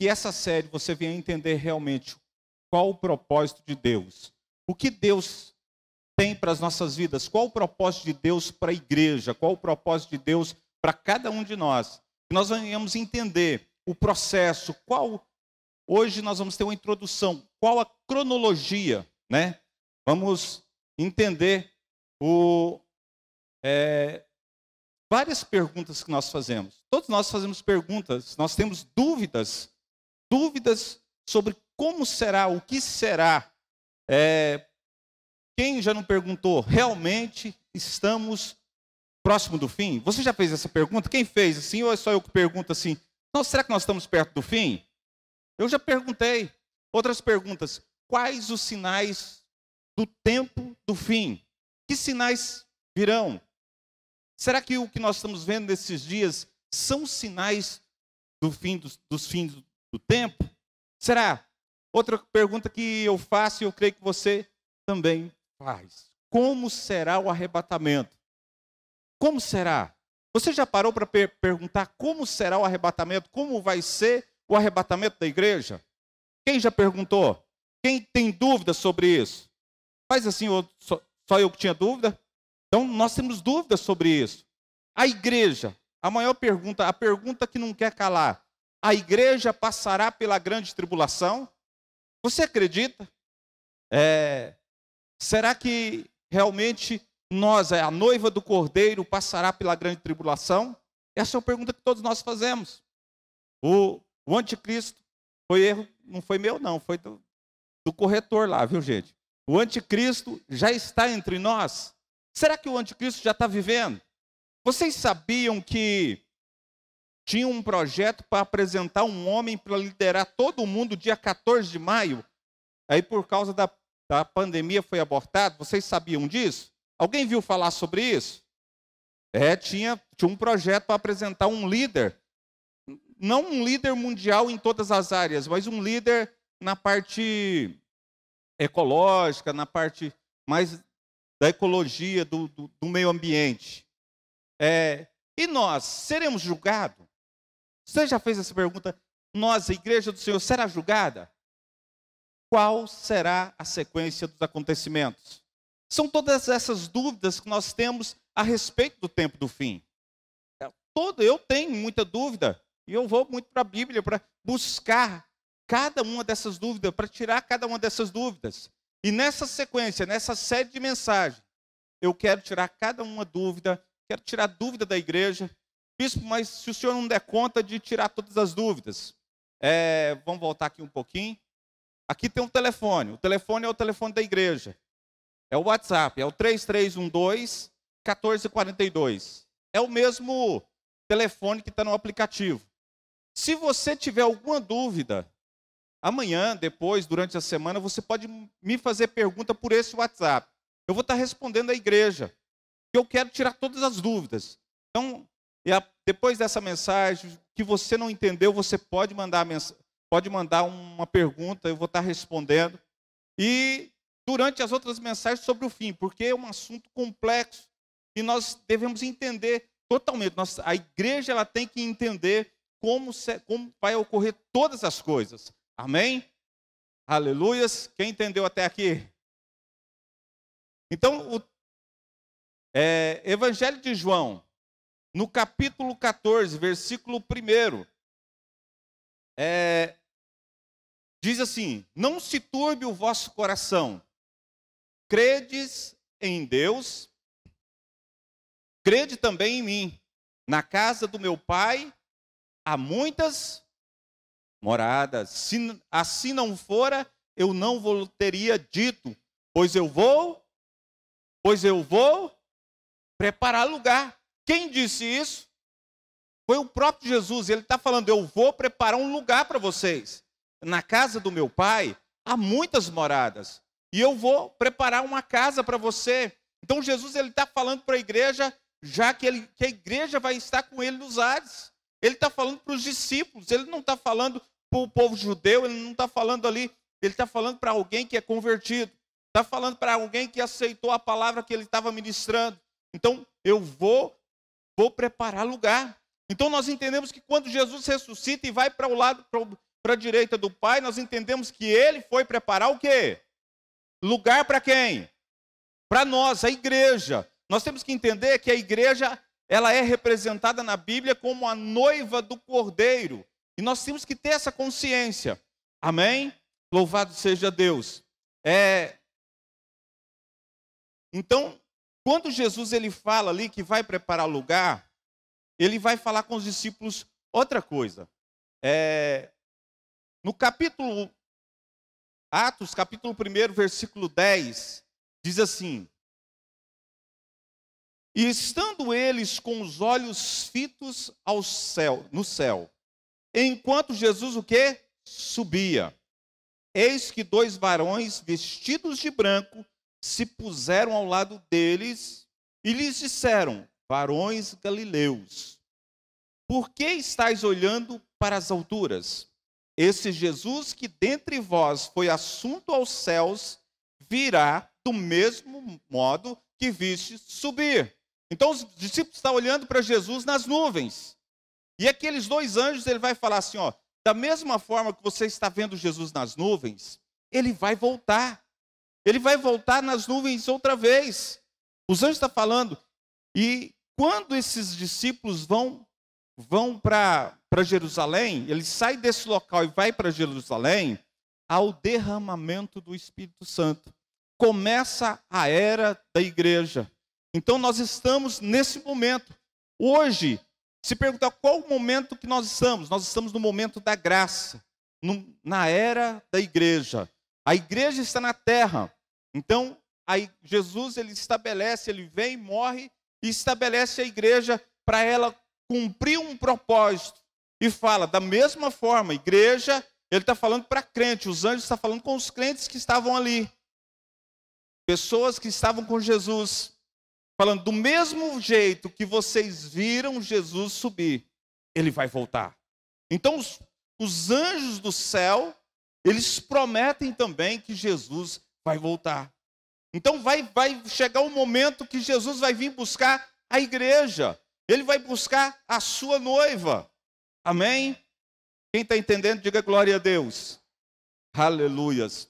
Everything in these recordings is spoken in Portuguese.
que essa série você venha entender realmente qual o propósito de Deus. O que Deus tem para as nossas vidas? Qual o propósito de Deus para a igreja? Qual o propósito de Deus para cada um de nós? Que nós venhamos entender o processo, hoje nós vamos ter uma introdução, qual a cronologia, né? Vamos entender várias perguntas que nós fazemos. Todos nós fazemos perguntas, nós temos dúvidas sobre como será, o que será. Quem já não perguntou, realmente estamos próximo do fim? Você já fez essa pergunta? Quem fez assim? Ou é só eu que pergunto assim? Não, será que nós estamos perto do fim? Eu já perguntei. Outras perguntas. Quais os sinais do tempo do fim? Que sinais virão? Será que o que nós estamos vendo nesses dias são sinais do fim dos fins do tempo? Será? Outra pergunta que eu faço e eu creio que você também faz. Como será o arrebatamento? Como será? Você já parou para perguntar como será o arrebatamento? Como vai ser o arrebatamento da igreja? Quem já perguntou? Quem tem dúvida sobre isso? Faz assim, só eu que tinha dúvida? Então, nós temos dúvidas sobre isso. A igreja, a maior pergunta, a pergunta que não quer calar. A igreja passará pela grande tribulação? Você acredita? Será que realmente nós, a noiva do Cordeiro, passará pela grande tribulação? Essa é uma pergunta que todos nós fazemos. O anticristo foi erro, não foi meu não, foi do corretor lá, viu gente? O anticristo já está entre nós? Será que o anticristo já está vivendo? Vocês sabiam que tinha um projeto para apresentar um homem para liderar todo mundo dia 14 de maio? Aí por causa da pandemia foi abortado? Vocês sabiam disso? Alguém viu falar sobre isso? Tinha um projeto para apresentar um líder. Não um líder mundial em todas as áreas, mas um líder na parte ecológica, na parte mais da ecologia, do meio ambiente. E nós, seremos julgados? Você já fez essa pergunta? Nós, a igreja do Senhor, será julgada? Qual será a sequência dos acontecimentos? São todas essas dúvidas que nós temos a respeito do tempo do fim. Eu tenho muita dúvida, e eu vou muito para a Bíblia para buscar cada uma dessas dúvidas, para tirar cada uma dessas dúvidas. E nessa sequência, nessa série de mensagens, eu quero tirar cada uma dúvida, quero tirar dúvida da igreja. Bispo, mas se o senhor não der conta de tirar todas as dúvidas, vamos voltar aqui um pouquinho. Aqui tem um telefone, o telefone é o telefone da igreja. É o WhatsApp, é o 3312-1442. É o mesmo telefone que está no aplicativo. Se você tiver alguma dúvida, amanhã, depois, durante a semana, você pode me fazer pergunta por esse WhatsApp. Eu vou estar respondendo à igreja. Eu quero tirar todas as dúvidas. Então, depois dessa mensagem, que você não entendeu, você pode mandar uma pergunta, eu vou estar respondendo. E durante as outras mensagens sobre o fim, porque é um assunto complexo e nós devemos entender totalmente. A igreja ela tem que entender como vai ocorrer todas as coisas. Amém? Aleluias. Quem entendeu até aqui? Então, Evangelho de João, no capítulo 14, versículo 1, diz assim: não se turbe o vosso coração, credes em Deus, crede também em mim. Na casa do meu Pai há muitas moradas. Se assim não fora, eu não vos teria dito, pois eu vou preparar lugar. Quem disse isso? Foi o próprio Jesus. Ele está falando, eu vou preparar um lugar para vocês. Na casa do meu Pai há muitas moradas. E eu vou preparar uma casa para você. Então Jesus ele está falando para a igreja, já que a igreja vai estar com ele nos ares. Ele está falando para os discípulos. Ele não está falando para o povo judeu. Ele não está falando ali. Ele está falando para alguém que é convertido. Está falando para alguém que aceitou a palavra que ele estava ministrando. Então eu vou preparar lugar. Então nós entendemos que quando Jesus ressuscita e vai para o lado, para a direita do Pai, nós entendemos que ele foi preparar o quê? Lugar para quem? Para nós, a igreja. Nós temos que entender que a igreja, ela é representada na Bíblia como a noiva do Cordeiro. E nós temos que ter essa consciência. Amém? Louvado seja Deus. Então, quando Jesus ele fala ali que vai preparar lugar, ele vai falar com os discípulos outra coisa. No capítulo Atos, capítulo 1, versículo 10, diz assim: e estando eles com os olhos fitos no céu, enquanto Jesus o quê? Subia. Eis que 2 varões vestidos de branco se puseram ao lado deles e lhes disseram: varões galileus, por que estáis olhando para as alturas? Esse Jesus que dentre vós foi assunto aos céus, virá do mesmo modo que viste subir. Então os discípulos estão olhando para Jesus nas nuvens. E aqueles 2 anjos, ele vai falar assim, ó, da mesma forma que você está vendo Jesus nas nuvens, ele vai voltar. Ele vai voltar nas nuvens outra vez. Os anjos estão falando. E quando esses discípulos vão para Jerusalém, eles saem desse local e vai para Jerusalém, ao derramamento do Espírito Santo. Começa a era da igreja. Então nós estamos nesse momento. Hoje, se perguntar qual o momento que nós estamos no momento da graça, na era da igreja. A igreja está na terra. Então, Jesus ele estabelece, ele vem, morre e estabelece a igreja para ela cumprir um propósito. E fala, da mesma forma, igreja, ele está falando para crente, os anjos estão falando com os crentes que estavam ali. Pessoas que estavam com Jesus. Falando, do mesmo jeito que vocês viram Jesus subir, ele vai voltar. Então, os anjos do céu, eles prometem também que Jesus vai voltar. Então, vai chegar um momento que Jesus vai vir buscar a igreja. Ele vai buscar a sua noiva. Amém? Quem está entendendo, diga glória a Deus. Aleluias.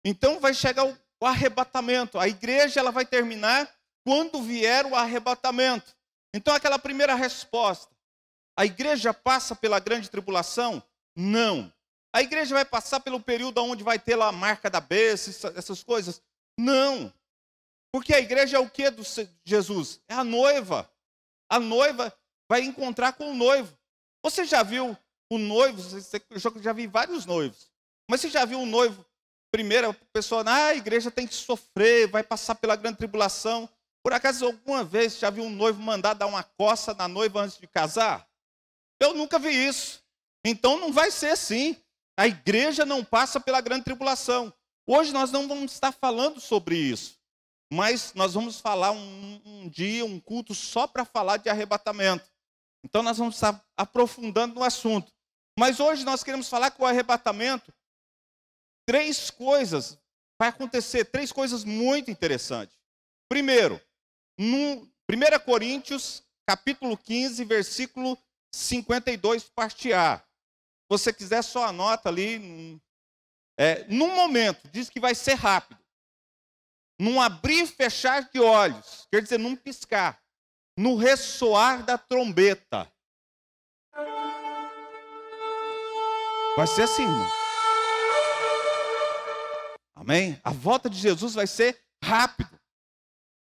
Então, vai chegar o arrebatamento. A igreja ela vai terminar quando vier o arrebatamento. Então, aquela primeira resposta. A igreja passa pela grande tribulação? Não. A igreja vai passar pelo período onde vai ter lá a marca da besta, essas coisas? Não. Porque a igreja é o que de Jesus? É a noiva. A noiva vai encontrar com o noivo. Você já viu o noivo? Eu já vi vários noivos. Mas você já viu o noivo? Primeiro, a pessoa, a igreja tem que sofrer, vai passar pela grande tribulação. Por acaso, alguma vez, já viu um noivo mandar dar uma coça na noiva antes de casar? Eu nunca vi isso. Então, não vai ser assim. A igreja não passa pela grande tribulação. Hoje, nós não vamos estar falando sobre isso. Mas nós vamos falar um dia, um culto só para falar de arrebatamento. Então, nós vamos estar aprofundando no assunto. Mas hoje, nós queremos falar que o arrebatamento, 3 coisas vai acontecer, 3 coisas muito interessantes. Primeiro, no 1 Coríntios, capítulo 15, versículo 52, parte A. Se você quiser, só anota ali. Num momento, diz que vai ser rápido. Num abrir e fechar de olhos, quer dizer, num piscar. No ressoar da trombeta. Vai ser assim, irmão. Amém? A volta de Jesus vai ser rápido.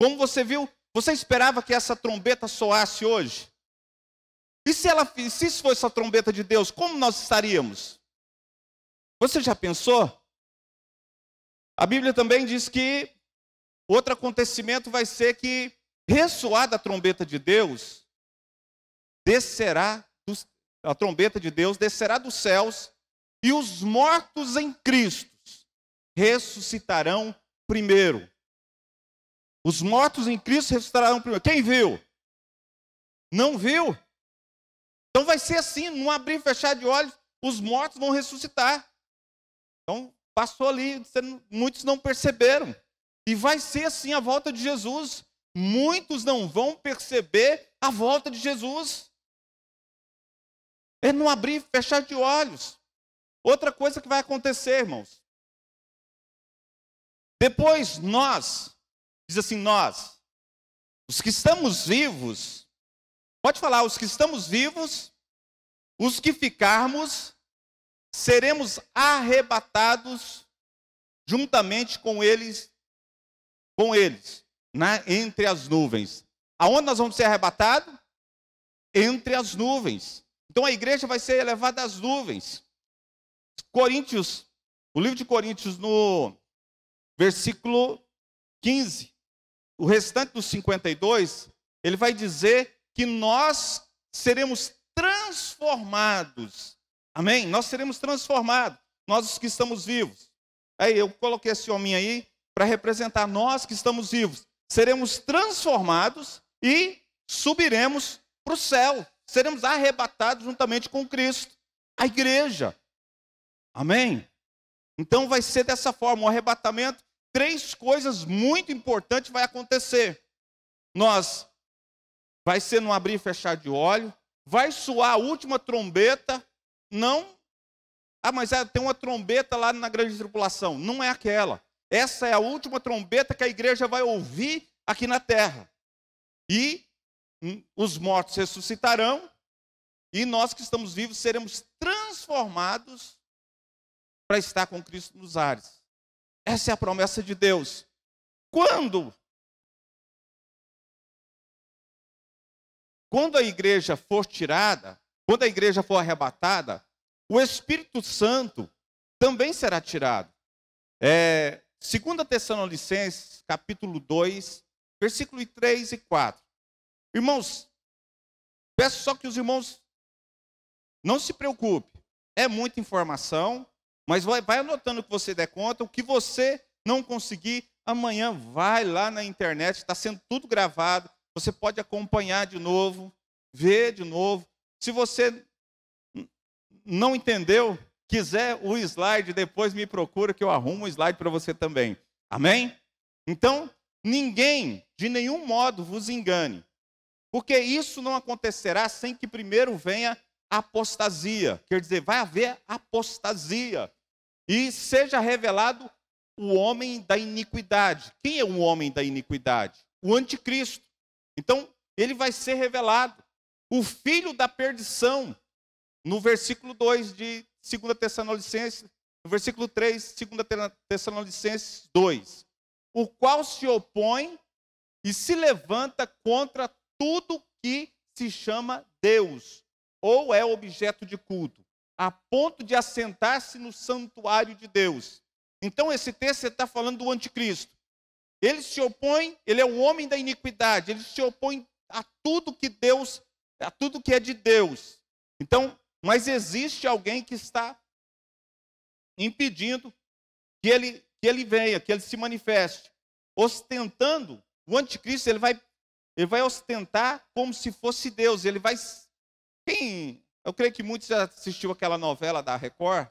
Como você viu, você esperava que essa trombeta soasse hoje? E se isso fosse a trombeta de Deus, como nós estaríamos? Você já pensou? A Bíblia também diz que outro acontecimento vai ser que, ressoar da trombeta de Deus, a trombeta de Deus descerá dos céus, e os mortos em Cristo ressuscitarão primeiro. Os mortos em Cristo ressuscitarão primeiro. Quem viu? Não viu? Então vai ser assim, num abrir e fechar de olhos, os mortos vão ressuscitar. Então, passou ali, muitos não perceberam. E vai ser assim a volta de Jesus. Muitos não vão perceber a volta de Jesus. É não abrir e fechar de olhos. Outra coisa que vai acontecer, irmãos. Depois nós, diz assim, nós, os que estamos vivos, pode falar, os que estamos vivos, os que ficarmos, seremos arrebatados juntamente com eles, entre as nuvens. Aonde nós vamos ser arrebatados? Entre as nuvens. Então a igreja vai ser elevada às nuvens. Coríntios, o livro de Coríntios, no versículo 15, o restante dos 52, ele vai dizer que nós seremos transformados. Amém? Nós seremos transformados, nós os que estamos vivos. Aí eu coloquei esse homem aí para representar nós que estamos vivos. Seremos transformados e subiremos para o céu. Seremos arrebatados juntamente com Cristo, a igreja. Amém? Então vai ser dessa forma, o arrebatamento. 3 coisas muito importantes vai acontecer. Vai ser no abrir e fechar de olho, vai soar a última trombeta, não, mas tem uma trombeta lá na grande tribulação. Não é aquela. Essa é a última trombeta que a igreja vai ouvir aqui na terra. E os mortos ressuscitarão, e nós que estamos vivos seremos transformados para estar com Cristo nos ares. Essa é a promessa de Deus. Quando a igreja for tirada, quando a igreja for arrebatada, o Espírito Santo também será tirado. 2 Tessalonicenses, capítulo 2, versículo 3 e 4. Irmãos, peço só que os irmãos não se preocupem. É muita informação, mas vai anotando o que você der conta. O que você não conseguir, amanhã vai lá na internet, está sendo tudo gravado. Você pode acompanhar de novo, ver de novo. Se você não entendeu, quiser o slide, depois me procura que eu arrumo o slide para você também. Amém? Então, ninguém, de nenhum modo, vos engane. Porque isso não acontecerá sem que primeiro venha a apostasia. Quer dizer, vai haver apostasia. E seja revelado o homem da iniquidade. Quem é o homem da iniquidade? O anticristo. Então, ele vai ser revelado. O filho da perdição. No versículo 2 de 2 Tessalonicenses, no versículo 3, 2 Tessalonicenses 2. O qual se opõe e se levanta contra tudo que se chama Deus, ou é objeto de culto, a ponto de assentar-se no santuário de Deus. Então esse texto está falando do anticristo. Ele se opõe, ele é o homem da iniquidade, ele se opõe a tudo que Deus, a tudo que é de Deus. Então, mas existe alguém que está impedindo que ele venha, que ele se manifeste, ostentando. O anticristo, ele vai ostentar como se fosse Deus. Ele vai. Eu creio que muitos já assistiu aquela novela da Record.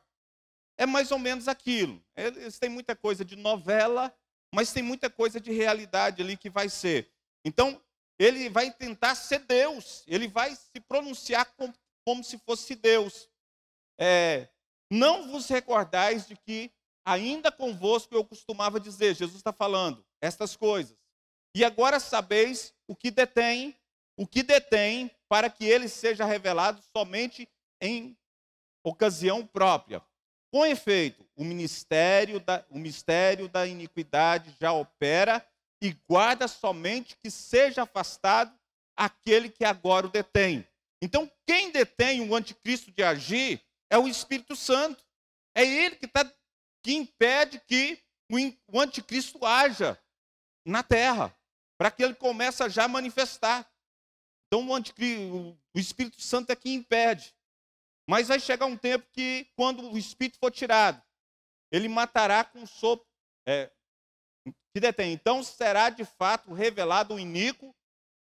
É mais ou menos aquilo. Eles têm muita coisa de novela, mas tem muita coisa de realidade ali que vai ser. Então, ele vai tentar ser Deus. Ele vai se pronunciar como se fosse Deus. Não vos recordais de que ainda convosco eu costumava dizer, Jesus está falando estas coisas. E agora sabeis o que detém para que ele seja revelado somente em ocasião própria. Com efeito, o mistério da iniquidade já opera e guarda somente que seja afastado aquele que agora o detém. Então, quem detém o anticristo de agir é o Espírito Santo. É ele que impede que o anticristo haja na terra, para que ele comece a já manifestar. Então, o Espírito Santo é que impede. Mas vai chegar um tempo que, quando o Espírito for tirado, ele matará com o sopro que detém. Então, será de fato revelado o iníquo,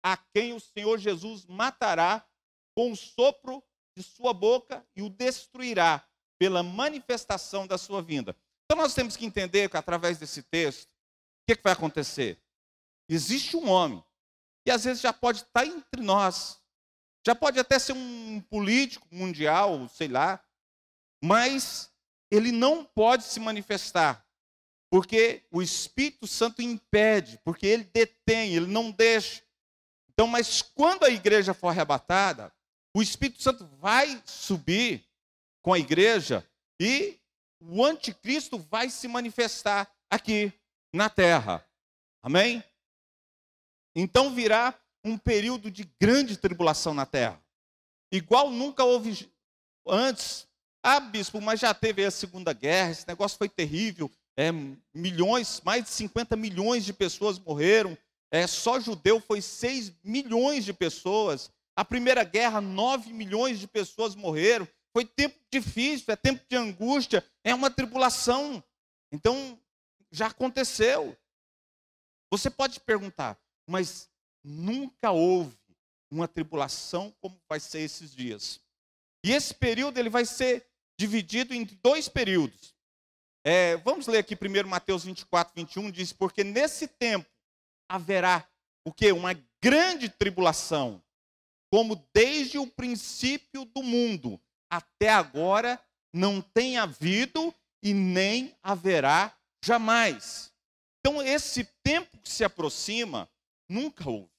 a quem o Senhor Jesus matará com o sopro de sua boca e o destruirá pela manifestação da sua vinda. Então, nós temos que entender que, através desse texto, o que vai acontecer? Existe um homem, que às vezes já pode estar entre nós, Já pode até ser um político mundial, sei lá, mas ele não pode se manifestar, porque o Espírito Santo impede, porque ele detém, ele não deixa. Então, mas quando a igreja for arrebatada, o Espírito Santo vai subir com a igreja e o anticristo vai se manifestar aqui na terra. Amém? Então virá um período de grande tribulação na terra, igual nunca houve antes. Ah, bispo, mas já teve a Segunda Guerra, esse negócio foi terrível, milhões, mais de 50 milhões de pessoas morreram, só judeu foi 6 milhões de pessoas, a Primeira Guerra, 9 milhões de pessoas morreram, foi tempo difícil, é tempo de angústia, é uma tribulação. Então, já aconteceu. Você pode perguntar, mas nunca houve uma tribulação como vai ser esses dias. E esse período ele vai ser dividido em 2 períodos. Vamos ler aqui primeiro Mateus 24, 21, diz, porque nesse tempo haverá o quê? Uma grande tribulação, como desde o princípio do mundo até agora não tem havido e nem haverá jamais. Então esse tempo que se aproxima, nunca houve.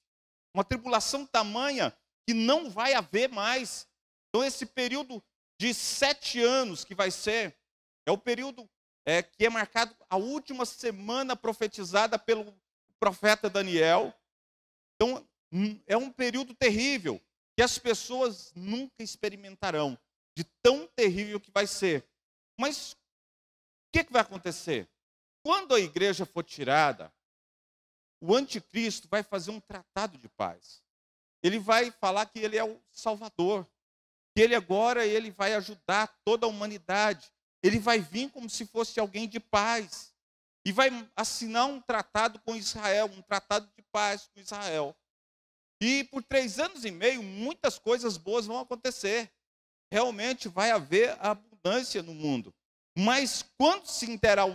Uma tribulação tamanha que não vai haver mais. Então esse período de 7 anos que vai ser, é o período que é marcado a última semana profetizada pelo profeta Daniel. Então é um período terrível que as pessoas nunca experimentarão, de tão terrível que vai ser. Mas o que vai acontecer? Quando a igreja for tirada, o anticristo vai fazer um tratado de paz. Ele vai falar que ele é o Salvador, que ele agora vai ajudar toda a humanidade. Ele vai vir como se fosse alguém de paz e vai assinar um tratado com Israel, um tratado de paz com Israel. E por 3 anos e meio, muitas coisas boas vão acontecer. Realmente vai haver abundância no mundo. Mas quando se interar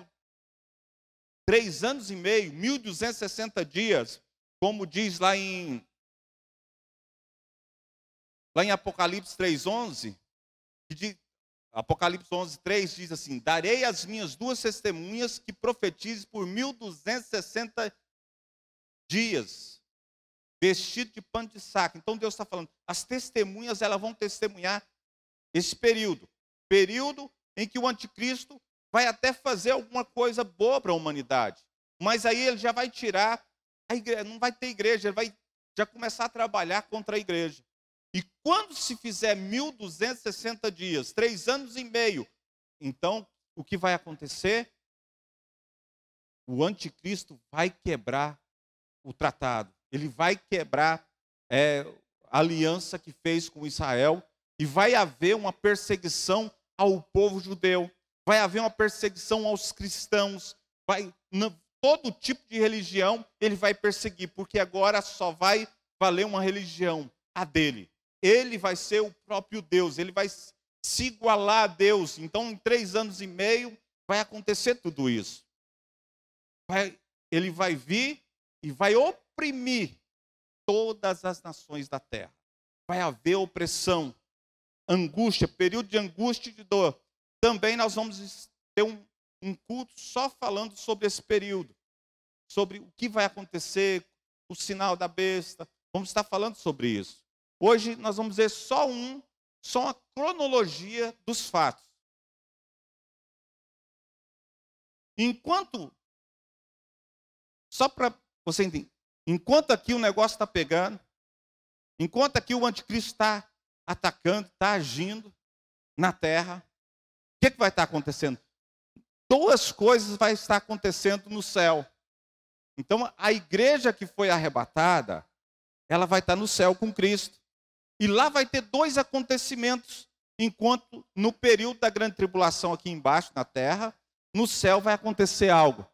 3 anos e meio, 1260 dias, como diz lá em Apocalipse 3:11, Apocalipse 11:3 diz assim: darei as minhas 2 testemunhas que profetizem por 1260 dias, vestido de pano de saco. Então Deus está falando, as testemunhas elas vão testemunhar esse período em que o anticristo vai até fazer alguma coisa boa para a humanidade, mas aí ele já vai tirar a igreja, não vai ter igreja, ele vai já começar a trabalhar contra a igreja. E quando se fizer 1260 dias, 3 anos e meio, então o que vai acontecer? O anticristo vai quebrar o tratado, ele vai quebrar a aliança que fez com Israel, e vai haver uma perseguição ao povo judeu, vai haver uma perseguição aos cristãos, todo tipo de religião ele vai perseguir, porque agora só vai valer uma religião, a dele. Ele vai ser o próprio Deus, ele vai se igualar a Deus. Então, em 3 anos e meio, vai acontecer tudo isso. Ele vai vir e vai oprimir todas as nações da terra. Vai haver opressão, angústia, período de angústia e de dor. Também nós vamos ter um culto só falando sobre esse período, sobre o que vai acontecer, o sinal da besta. Vamos estar falando sobre isso. Hoje nós vamos ver só a cronologia dos fatos. Só para você entender, enquanto aqui o negócio está pegando, enquanto aqui o anticristo está atacando, está agindo na terra, o que vai estar acontecendo? 2 coisas vai estar acontecendo no céu. Então, a igreja que foi arrebatada, ela vai estar no céu com Cristo. E lá vai ter 2 acontecimentos, enquanto no período da grande tribulação aqui embaixo, na terra, no céu vai acontecer algo.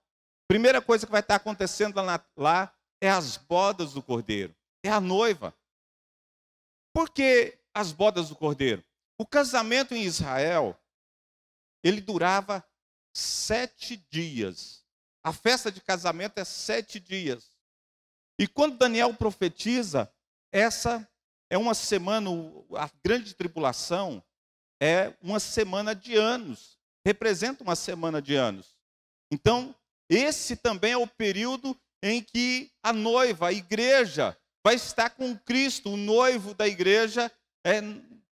Primeira coisa que vai estar acontecendo lá é as bodas do Cordeiro, é a noiva. Por que as bodas do Cordeiro? O casamento em Israel, ele durava 7 dias. A festa de casamento é 7 dias. E quando Daniel profetiza, essa é uma semana, a grande tribulação é uma semana de anos, representa uma semana de anos. Então, esse também é o período em que a noiva, a igreja, vai estar com Cristo, o noivo da igreja,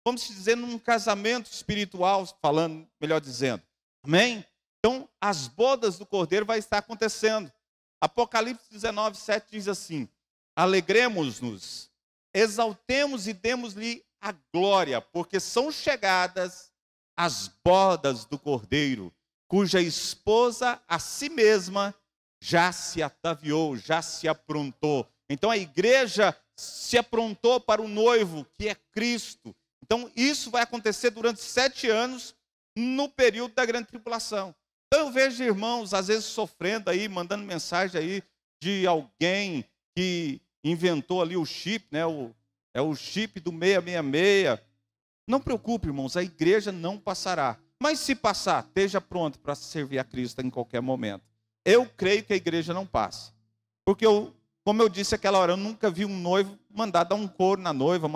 vamos dizer, num casamento espiritual, falando, melhor dizendo. Amém? Então, as bodas do Cordeiro vai estar acontecendo. Apocalipse 19, 7 diz assim: alegremos-nos, exaltemos e demos-lhe a glória, porque são chegadas as bodas do Cordeiro, cuja esposa a si mesma já se ataviou, já se aprontou. Então a igreja se aprontou para o noivo, que é Cristo. Então isso vai acontecer durante 7 anos, no período da grande tribulação. Então eu vejo irmãos, às vezes sofrendo aí, mandando mensagem aí de alguém que inventou ali o chip, né? É o chip do 666. Não preocupe, irmãos, a igreja não passará. Mas se passar, esteja pronto para servir a Cristo em qualquer momento. Eu creio que a igreja não passa. Porque, como eu disse aquela hora, eu nunca vi um noivo mandar dar um couro na noiva,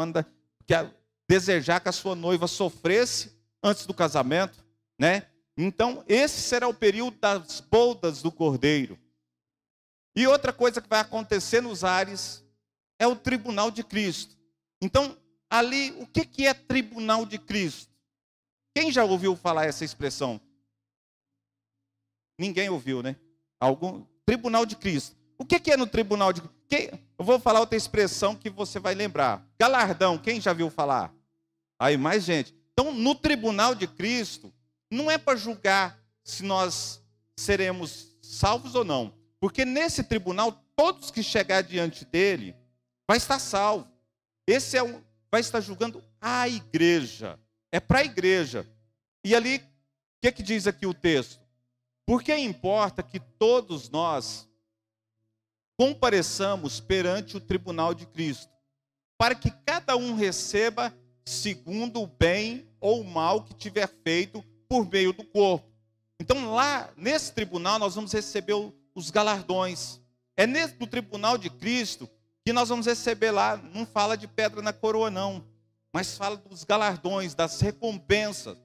desejar que a sua noiva sofresse antes do casamento, né? Então, esse será o período das bodas do Cordeiro. E outra coisa que vai acontecer nos ares é o tribunal de Cristo. Então, ali, o que é tribunal de Cristo? Quem já ouviu falar essa expressão? Ninguém ouviu, né? Tribunal de Cristo. O que é no tribunal de Cristo? Eu vou falar outra expressão que você vai lembrar. Galardão, quem já viu falar? Aí, mais gente. Então, no tribunal de Cristo, não é para julgar se nós seremos salvos ou não. Porque nesse tribunal, todos que chegar diante dele, vai estar salvo. Vai estar julgando a igreja. É para a igreja. E ali, o que diz aqui o texto? Porque importa que todos nós compareçamos perante o tribunal de Cristo, para que cada um receba segundo o bem ou o mal que tiver feito por meio do corpo. Então lá, nesse tribunal, nós vamos receber os galardões. É no tribunal de Cristo que nós vamos receber lá, não fala de pedra na coroa não, mas fala dos galardões, das recompensas.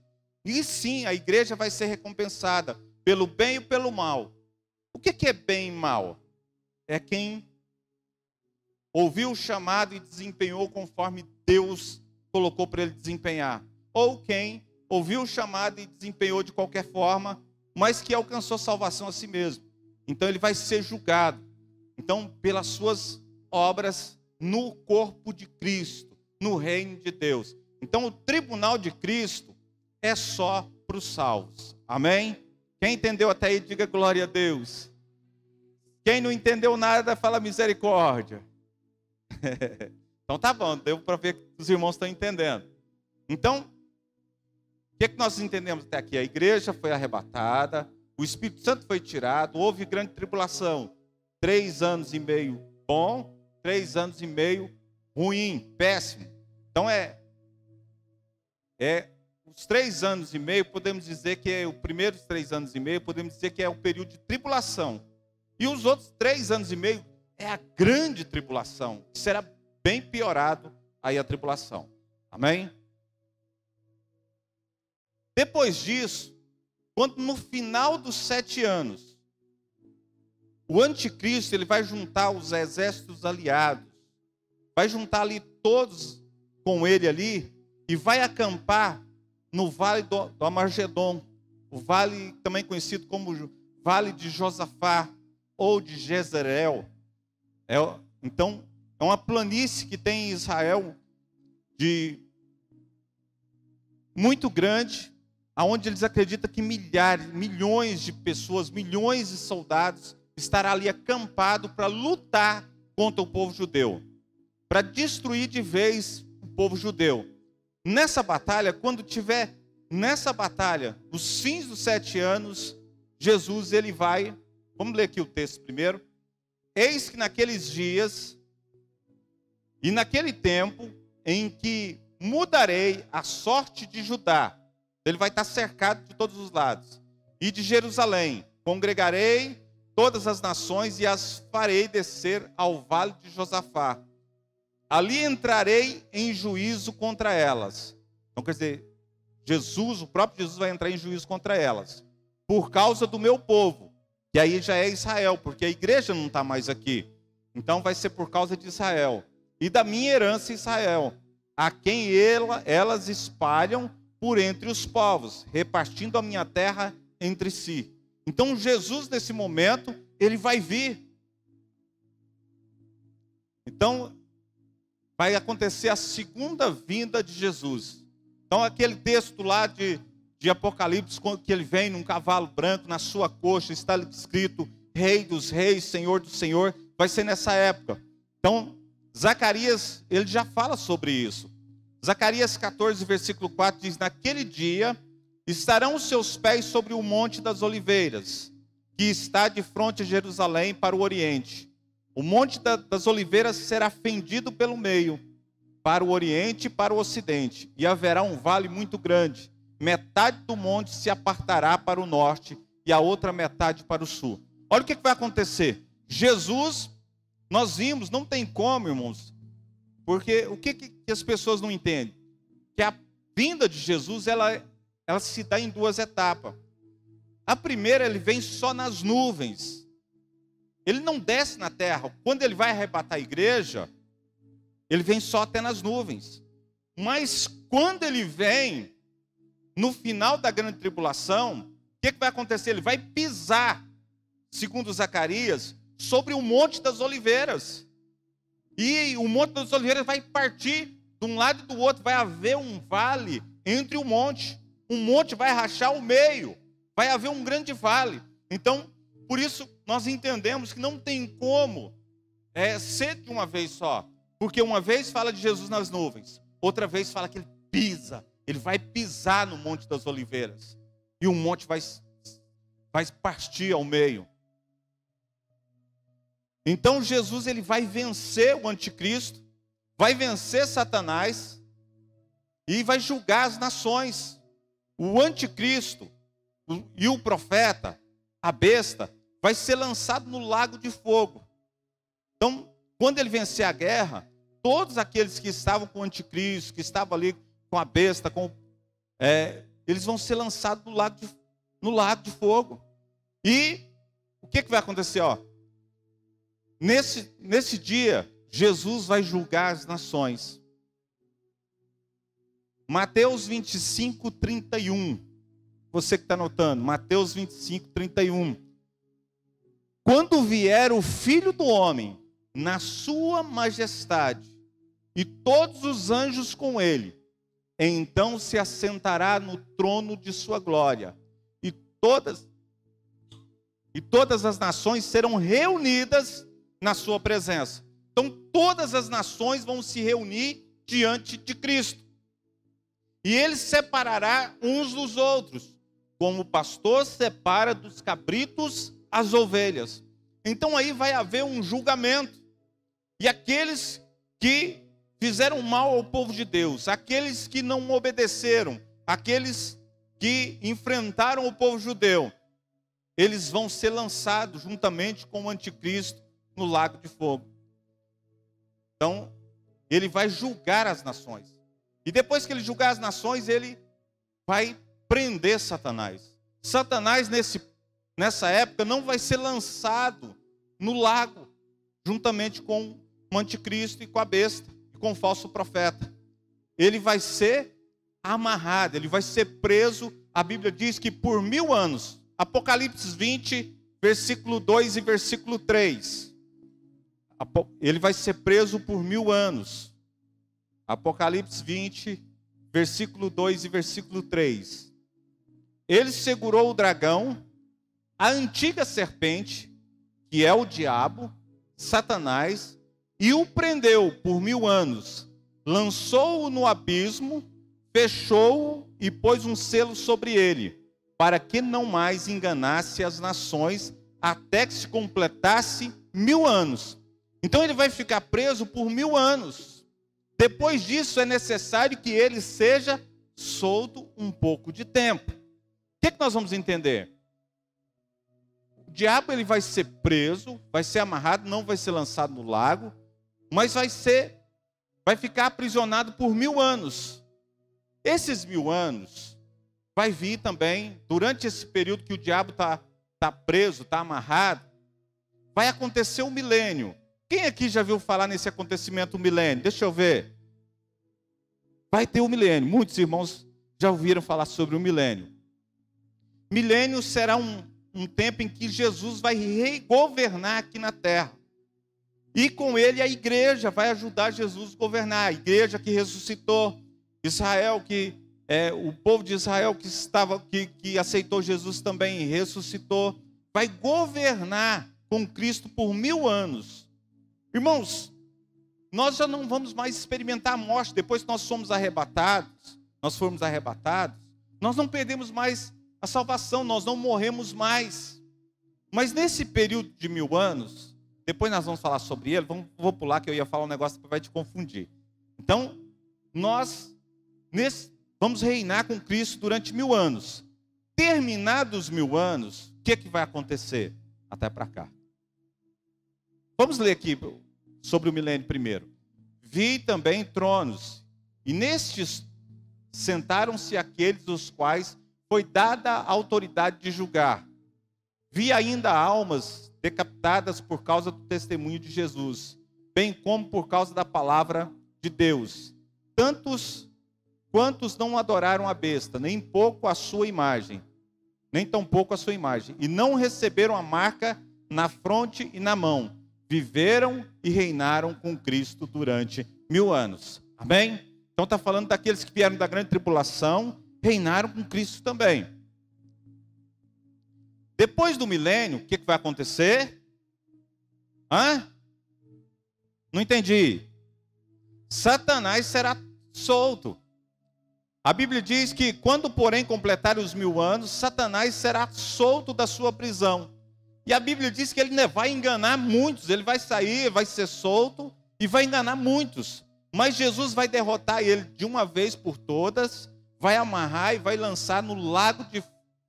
E sim, a igreja vai ser recompensada pelo bem e pelo mal. O que é bem e mal? É quem ouviu o chamado e desempenhou conforme Deus colocou para ele desempenhar. Ou quem ouviu o chamado e desempenhou de qualquer forma, mas que alcançou salvação a si mesmo. Então ele vai ser julgado. Então, pelas suas obras no corpo de Cristo, no reino de Deus. Então, o tribunal de Cristo é só para os salvos. Amém? Quem entendeu até aí, diga glória a Deus. Quem não entendeu nada, fala misericórdia. Então tá bom, deu para ver que os irmãos estão entendendo. Então, o que nós entendemos até aqui? A igreja foi arrebatada, o Espírito Santo foi tirado, houve grande tribulação. 3 anos e meio bom, 3 anos e meio ruim, péssimo. Então os 3 anos e meio, podemos dizer que os primeiros 3 anos e meio, podemos dizer que é o período de tribulação. E os outros 3 anos e meio é a grande tribulação, que será bem piorado aí a tribulação. Amém? Depois disso, quando no final dos 7 anos, o anticristo ele vai juntar os exércitos aliados, vai juntar ali todos com ele ali, e vai acampar no vale do Amargedon, o vale também conhecido como Vale de Josafá, ou de Jezreel. Então, é uma planície que tem em Israel, muito grande, aonde eles acreditam que milhões de pessoas, milhões de soldados estará ali acampado para lutar contra o povo judeu, para destruir de vez o povo judeu. Nessa batalha, os fins dos 7 anos, Jesus ele vai, vamos ler aqui o texto primeiro. Eis que naqueles dias e naquele tempo em que mudarei a sorte de Judá, ele vai estar cercado de todos os lados, e de Jerusalém, congregarei todas as nações e as farei descer ao vale de Josafá, ali entrarei em juízo contra elas. Então quer dizer, Jesus, o próprio Jesus vai entrar em juízo contra elas, por causa do meu povo, que aí já é Israel, porque a igreja não está mais aqui. Então vai ser por causa de Israel, e da minha herança Israel, a quem elas espalham por entre os povos, repartindo a minha terra entre si. Então Jesus, nesse momento, ele vai vir. Então, vai acontecer a segunda vinda de Jesus. Então, aquele texto lá de Apocalipse, que ele vem num cavalo branco, na sua coxa, está escrito Rei dos Reis, Senhor do Senhor, vai ser nessa época. Então, Zacarias, ele já fala sobre isso. Zacarias 14, versículo 4 diz: naquele dia estarão os seus pés sobre o monte das oliveiras, que está de frente a Jerusalém para o oriente. O monte das oliveiras será fendido pelo meio, para o oriente e para o ocidente, e haverá um vale muito grande. Metade do monte se apartará para o norte, e a outra metade para o sul. Olha o que vai acontecer. Jesus, nós vimos, não tem como, irmãos, porque o que as pessoas não entendem? Que a vinda de Jesus, ela se dá em duas etapas. A primeira, ele vem só nas nuvens. Ele não desce na terra. Quando ele vai arrebatar a igreja, ele vem só até nas nuvens. Mas quando ele vem, no final da grande tribulação, o que vai acontecer? Ele vai pisar, segundo Zacarias, sobre o Monte das Oliveiras. E o Monte das Oliveiras vai partir de um lado e do outro. Vai haver um vale entre o monte. O monte vai rachar o meio. Vai haver um grande vale. Então, por isso, nós entendemos que não tem como ser de uma vez só. Porque uma vez fala de Jesus nas nuvens, outra vez fala que ele pisa. Ele vai pisar no Monte das Oliveiras. E o monte vai partir ao meio. Então Jesus, ele vai vencer o anticristo, vai vencer Satanás e vai julgar as nações. O anticristo e o profeta, a besta, vai ser lançado no lago de fogo. Então, quando ele vencer a guerra, todos aqueles que estavam com o anticristo, que estavam ali com a besta, eles vão ser lançados no lago de fogo. E o que vai acontecer? Nesse dia, Jesus vai julgar as nações. Mateus 25, 31. Você que está anotando, Mateus 25, 31. Quando vier o Filho do Homem, na sua majestade, e todos os anjos com ele, então se assentará no trono de sua glória, e todas as nações serão reunidas na sua presença. Então todas as nações vão se reunir diante de Cristo. E ele separará uns dos outros, como o pastor separa dos cabritos as ovelhas. Então aí vai haver um julgamento. E aqueles que fizeram mal ao povo de Deus, aqueles que não obedeceram, aqueles que enfrentaram o povo judeu, eles vão ser lançados juntamente com o anticristo no lago de fogo. Então, ele vai julgar as nações. E depois que ele julgar as nações, ele vai prender Satanás. Satanás, nessa época, não vai ser lançado no lago, juntamente com o anticristo e com a besta, e com o falso profeta. Ele vai ser amarrado, ele vai ser preso. A Bíblia diz que por 1000 anos. Apocalipse 20, versículo 2 e versículo 3. Ele vai ser preso por 1000 anos. Apocalipse 20, versículo 2 e versículo 3. Ele segurou o dragão, a antiga serpente, que é o diabo, Satanás, e o prendeu por 1000 anos. Lançou-o no abismo, fechou-o e pôs um selo sobre ele, para que não mais enganasse as nações, até que se completasse 1000 anos. Então ele vai ficar preso por 1000 anos. Depois disso é necessário que ele seja solto um pouco de tempo. O que nós vamos entender? O diabo, ele vai ser preso, vai ser amarrado, não vai ser lançado no lago, mas vai ser vai ficar aprisionado por 1000 anos. Esses 1000 anos vai vir também, durante esse período que o diabo está preso, está amarrado, vai acontecer o milênio. Quem aqui já viu falar nesse acontecimento, o milênio? Deixa eu ver. Vai ter o milênio. Muitos irmãos já ouviram falar sobre o milênio. Milênio será um tempo em que Jesus vai governar aqui na terra. E com ele a igreja vai ajudar Jesus a governar. A igreja que ressuscitou, Israel, o povo de Israel que aceitou Jesus também ressuscitou, vai governar com Cristo por 1000 anos. Irmãos, nós já não vamos mais experimentar a morte. Depois que nós formos arrebatados, nós não perdemos mais a salvação, nós não morremos mais. Mas nesse período de 1000 anos, depois nós vamos falar sobre ele, vou pular que eu ia falar um negócio que vai te confundir. Então, nós vamos reinar com Cristo durante 1000 anos. Terminados os 1000 anos, o que vai acontecer? Até para cá. Vamos ler aqui sobre o milênio primeiro. Vi também tronos, e nestes sentaram-se aqueles os quais foi dada a autoridade de julgar. Vi ainda almas decapitadas por causa do testemunho de Jesus, bem como por causa da palavra de Deus. Tantos quantos não adoraram a besta, nem tampouco a sua imagem, e não receberam a marca na fronte e na mão, viveram e reinaram com Cristo durante 1000 anos. Amém? Então está falando daqueles que vieram da grande tribulação, reinaram com Cristo também. Depois do milênio, o que vai acontecer? Não entendi. Satanás será solto. A Bíblia diz que quando, porém, completarem os 1000 anos, Satanás será solto da sua prisão. E a Bíblia diz que ele vai enganar muitos. Ele vai sair, vai ser solto e vai enganar muitos. Mas Jesus vai derrotar ele de uma vez por todas, vai amarrar e vai lançar no lago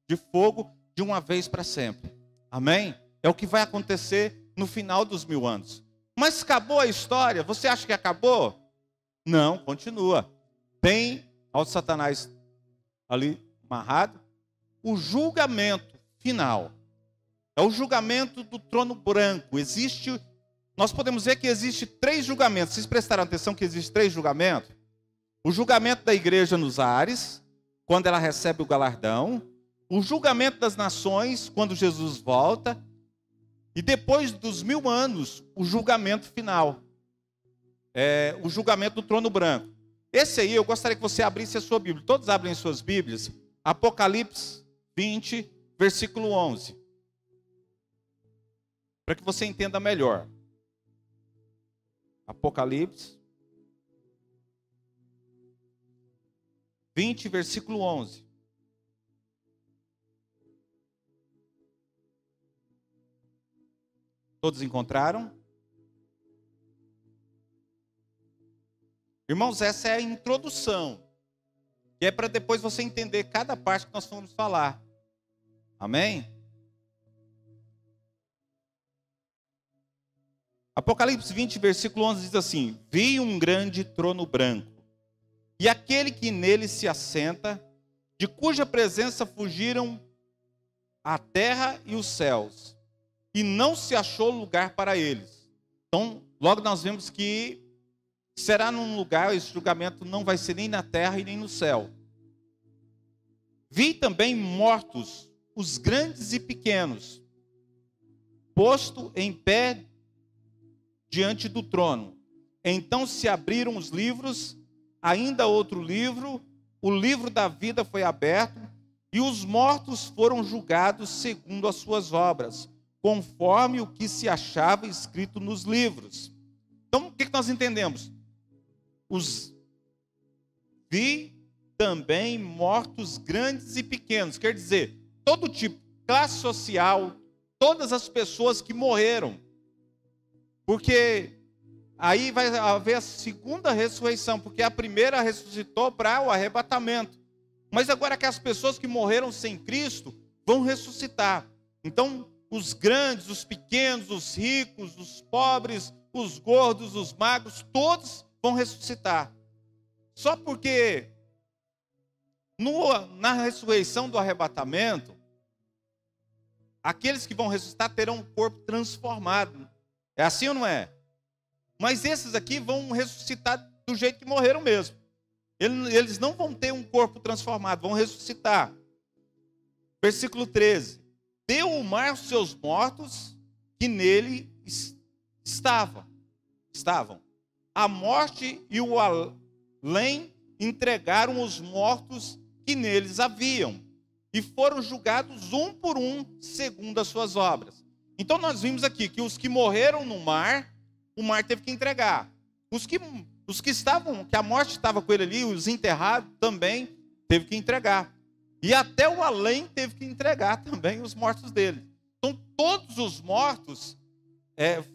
de fogo de uma vez para sempre. Amém? É o que vai acontecer no final dos 1000 anos. Mas acabou a história? Você acha que acabou? Não, continua. Tem ao Satanás ali amarrado o julgamento final. É o julgamento do trono branco. Nós podemos ver que existe 3 julgamentos. Vocês prestaram atenção que existe 3 julgamentos? O julgamento da igreja nos ares, quando ela recebe o galardão. O julgamento das nações, quando Jesus volta. E depois dos 1000 anos, o julgamento final. O julgamento do trono branco. Esse aí, eu gostaria que você abrisse a sua Bíblia. Todos abrem suas Bíblias. Apocalipse 20, versículo 11. Para que você entenda melhor. Apocalipse 20, versículo 11. Todos encontraram? Irmãos, essa é a introdução. E é para depois você entender cada parte que nós vamos falar. Amém? Apocalipse 20, versículo 11 diz assim: vi um grande trono branco, e aquele que nele se assenta, de cuja presença fugiram a terra e os céus, e não se achou lugar para eles. Então, logo nós vemos que será num lugar, esse julgamento não vai ser nem na terra e nem no céu. Vi também mortos, os grandes e pequenos, posto em pé diante do trono. Então se abriram os livros, ainda outro livro, o livro da vida foi aberto, e os mortos foram julgados segundo as suas obras, conforme o que se achava escrito nos livros. Então, o que nós entendemos? Vi também mortos grandes e pequenos, quer dizer, todo tipo, classe social, todas as pessoas que morreram. Porque aí vai haver a segunda ressurreição, porque a primeira ressuscitou para o arrebatamento. Mas agora que as pessoas que morreram sem Cristo vão ressuscitar. Então, os grandes, os pequenos, os ricos, os pobres, os gordos, os magros, todos vão ressuscitar. Só porque na ressurreição do arrebatamento, aqueles que vão ressuscitar terão um corpo transformado. É assim ou não é? Mas esses aqui vão ressuscitar do jeito que morreram mesmo. Eles não vão ter um corpo transformado, vão ressuscitar. Versículo 13. Deu o mar os seus mortos que nele estavam. A morte e o além entregaram os mortos que neles haviam, e foram julgados um por um, segundo as suas obras. Então nós vimos aqui que os que morreram no mar, o mar teve que entregar. Os que estavam, que a morte estava com ele ali, os enterrados também teve que entregar. E até o além teve que entregar também os mortos dele. Então todos os mortos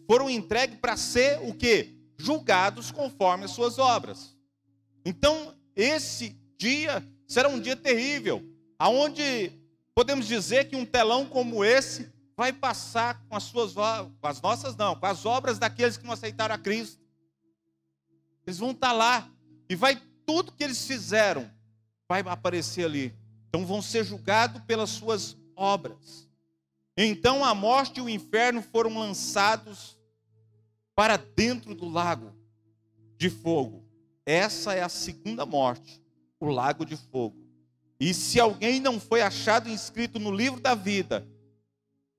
foram entregues para ser o quê? Julgados conforme as suas obras. Então esse dia será um dia terrível, aonde podemos dizer que um telão como esse vai passar com as suas obras, com as nossas não, com as obras daqueles que não aceitaram a Cristo. Eles vão estar lá e tudo que eles fizeram vai aparecer ali. Então vão ser julgados pelas suas obras. Então a morte e o inferno foram lançados para dentro do lago de fogo. Essa é a segunda morte, o lago de fogo. E se alguém não foi achado inscrito no livro da vida,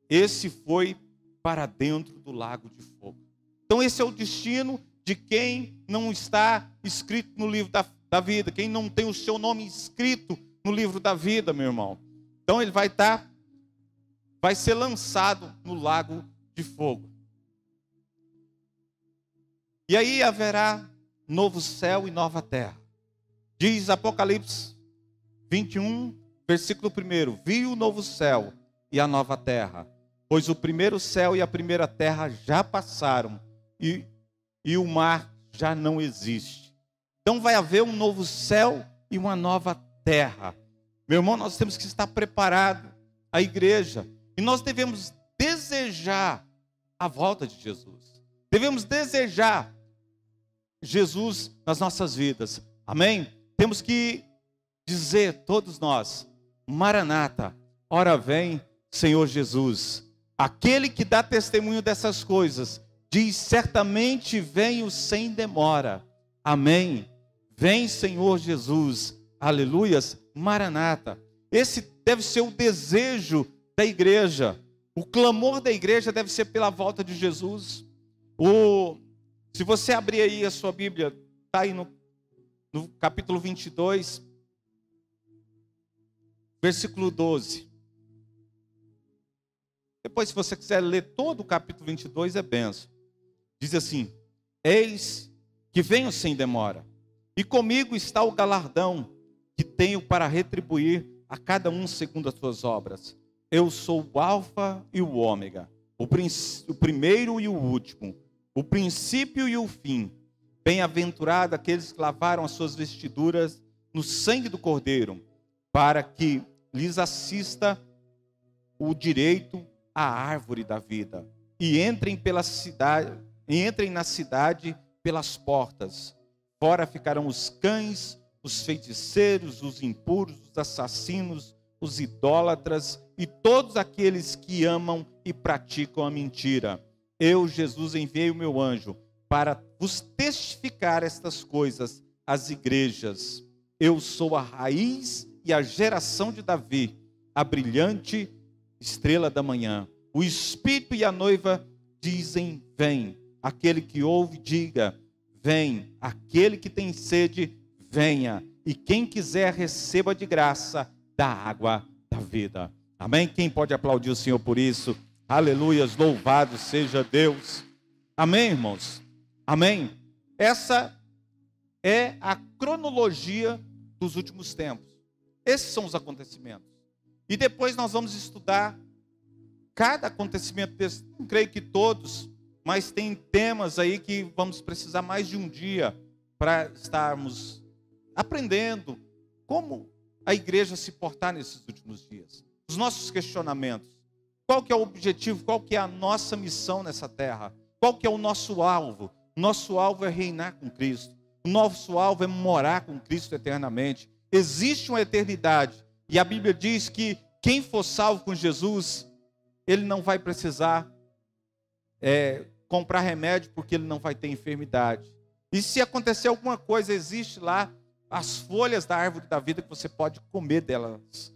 esse foi para dentro do lago de fogo. Então esse é o destino de quem não está escrito no livro da vida, quem não tem o seu nome escrito no livro da vida, meu irmão. Então ele vai ser lançado no lago de fogo. E aí haverá novo céu e nova terra. Diz Apocalipse 21, versículo 1: Vi o novo céu e a nova terra, pois o primeiro céu e a primeira terra já passaram, e o mar já não existe. Então vai haver um novo céu e uma nova terra. Meu irmão, nós temos que estar preparados, a igreja, e nós devemos desejar a volta de Jesus. Devemos desejar Jesus nas nossas vidas. Amém? Temos que dizer, todos nós, Maranata, ora vem, Senhor Jesus. Aquele que dá testemunho dessas coisas, diz, certamente venho sem demora. Amém? Vem, Senhor Jesus. Aleluias. Maranata. Esse deve ser o desejo da igreja. O clamor da igreja deve ser pela volta de Jesus. Se você abrir aí a sua Bíblia, está aí no capítulo 22, versículo 12. Depois, se você quiser ler todo o capítulo 22, é benção. Diz assim: eis que venho sem demora, e comigo está o galardão que tenho para retribuir a cada um segundo as suas obras. Eu sou o Alfa e o Ômega, o primeiro e o último, o princípio e o fim. Bem-aventurado aqueles que lavaram as suas vestiduras no sangue do Cordeiro, para que lhes assista o direito à árvore da vida, e entrem na cidade pelas portas. Fora ficarão os cães, os feiticeiros, os impuros, os assassinos, os idólatras e todos aqueles que amam e praticam a mentira. Eu, Jesus, enviei o meu anjo para vos testificar estas coisas às igrejas. Eu sou a raiz e a geração de Davi, a brilhante estrela da manhã. O Espírito e a noiva dizem, vem. Aquele que ouve, diga, vem. Aquele que tem sede, venha. E quem quiser, receba de graça da água da vida. Amém? Quem pode aplaudir o Senhor por isso? Aleluias, louvado seja Deus. Amém, irmãos? Amém? Essa é a cronologia dos últimos tempos. Esses são os acontecimentos. E depois nós vamos estudar cada acontecimento desse. Não creio que todos, mas tem temas aí que vamos precisar mais de um dia para estarmos aprendendo como a igreja se portar nesses últimos dias. Os nossos questionamentos. Qual que é o objetivo? Qual que é a nossa missão nessa terra? Qual que é o nosso alvo? Nosso alvo é reinar com Cristo. O nosso alvo é morar com Cristo eternamente. Existe uma eternidade. E a Bíblia diz que quem for salvo com Jesus, ele não vai precisar comprar remédio, porque ele não vai ter enfermidade. E se acontecer alguma coisa, existe lá as folhas da árvore da vida que você pode comer delas.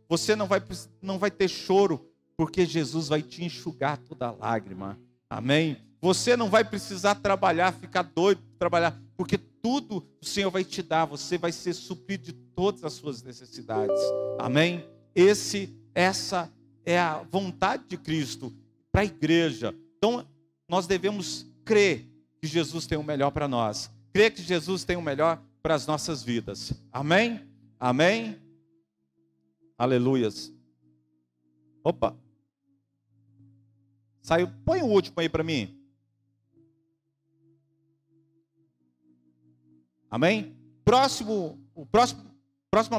Você não vai ter choro, porque Jesus vai te enxugar toda lágrima. Amém? Você não vai precisar trabalhar, ficar doido para trabalhar, porque tudo o Senhor vai te dar. Você vai ser suprido de todas as suas necessidades. Amém? Essa é a vontade de Cristo para a igreja. Então, nós devemos crer que Jesus tem o melhor para nós. Crer que Jesus tem o melhor para as nossas vidas. Amém? Amém? Aleluias. Opa. Saiu. Põe o último aí para mim. Amém? Próxima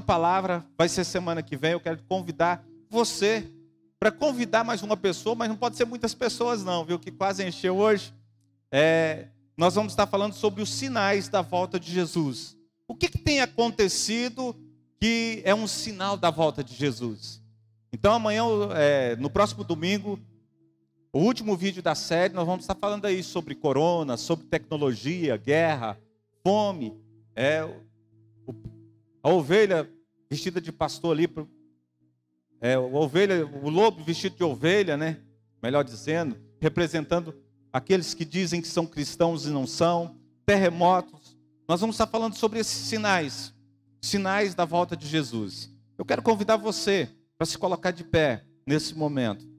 palavra vai ser semana que vem. Eu quero convidar você para convidar mais uma pessoa, mas não pode ser muitas pessoas não, viu? Que quase encheu hoje. Nós vamos estar falando sobre os sinais da volta de Jesus. O que tem acontecido que é um sinal da volta de Jesus? Então amanhã, no próximo domingo, o último vídeo da série, nós vamos estar falando aí sobre corona, sobre tecnologia, guerra, fome. A ovelha vestida de pastor ali, o lobo vestido de ovelha, né? Melhor dizendo, representando aqueles que dizem que são cristãos e não são, terremotos. Nós vamos estar falando sobre esses sinais da volta de Jesus. Eu quero convidar você para se colocar de pé nesse momento.